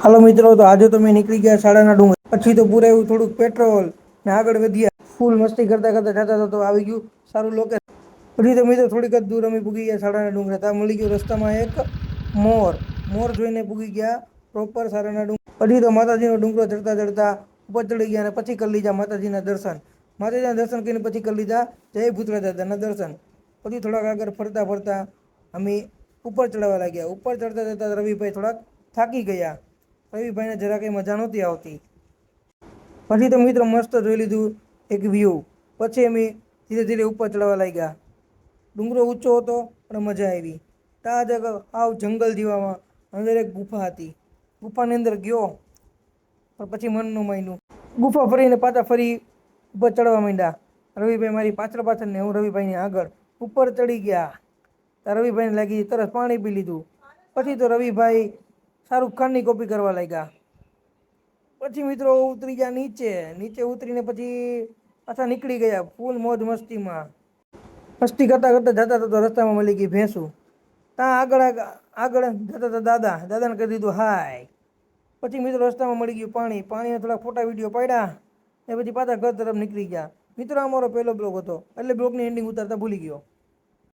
હાલો મિત્રો, તો આજે તો મેં નીકળી ગયા શાળાના ડુંગર. પછી તો પૂરા થોડુંક પેટ્રોલ ને આગળ વધ્યા. ફૂલ મસ્તી કરતા કરતા જતા તો આવી ગયું સારું લોકેશન. પછી તો મિત્રો થોડીક જ દૂર અમે પૂગી ગયા શાળાના ડુંગરે. ત્યાં મળી ગયો રસ્તામાં એક મોર. મોર જોઈને પૂગી ગયા પ્રોપર શાળાના ડુંગર. પછી તો માતાજીનો ડુંગરો ચડતા ચડતા ઉપર ચડી ગયા અને પછી કરી લીધા માતાજીના દર્શન. માતાજીના દર્શન કરીને પછી કરી લીધા જય ભૂતરા દાદાના દર્શન. પછી થોડાક આગળ ફરતા ફરતા અમે ઉપર ચડવા લાગ્યા. ઉપર ચડતા ચડતા રવિભાઈ થોડાક થાકી ગયા. રવિભાઈને જરા કંઈ મજા નહોતી આવતી. પછી તો મિત્રો મસ્ત જોઈ લીધું એક વ્યૂ. પછી અમે ધીરે ધીરે ઉપર ચડવા લાગ્યા. ડુંગરો ઊંચો હતો પણ મજા આવી. ત્યાં જ આવ જંગલ જેવામાં અંદર એક ગુફા હતી. ગુફાની અંદર ગયો પણ પછી મન ન માન્યું. ગુફા ફરીને પાછા ફરી ઉપર ચડવા માંડ્યા. રવિભાઈ મારી પાછળ પાછળ ને હું રવિભાઈની આગળ ઉપર ચડી ગયા. ત્યાં રવિભાઈને લાગી તરસ પાણી પી લીધું. પછી તો રવિભાઈ શાહરૂખ ખાનની કોપી કરવા લાગ્યા. પછી મિત્રો ઉતરી ગયા નીચે. નીચે ઉતરીને પછી પાછા નીકળી ગયા ફૂલ મોજ મસ્તીમાં. મસ્તી કરતા કરતા જતા તો રસ્તામાં મળી ગઈ ભેંસું. ત્યાં આગળ આગળ જતા હતા દાદાને કહી દીધું હાય. પછી મિત્રો રસ્તામાં મળી ગયું પાણી. પાણીના થોડા ફોટા વિડીયો પાડ્યા એ પછી પાછા ઘર તરફ નીકળી ગયા. મિત્રો અમારો પહેલો બ્લોગ હતો એટલે બ્લોગની એન્ડિંગ ઉતારતા ભૂલી ગયો.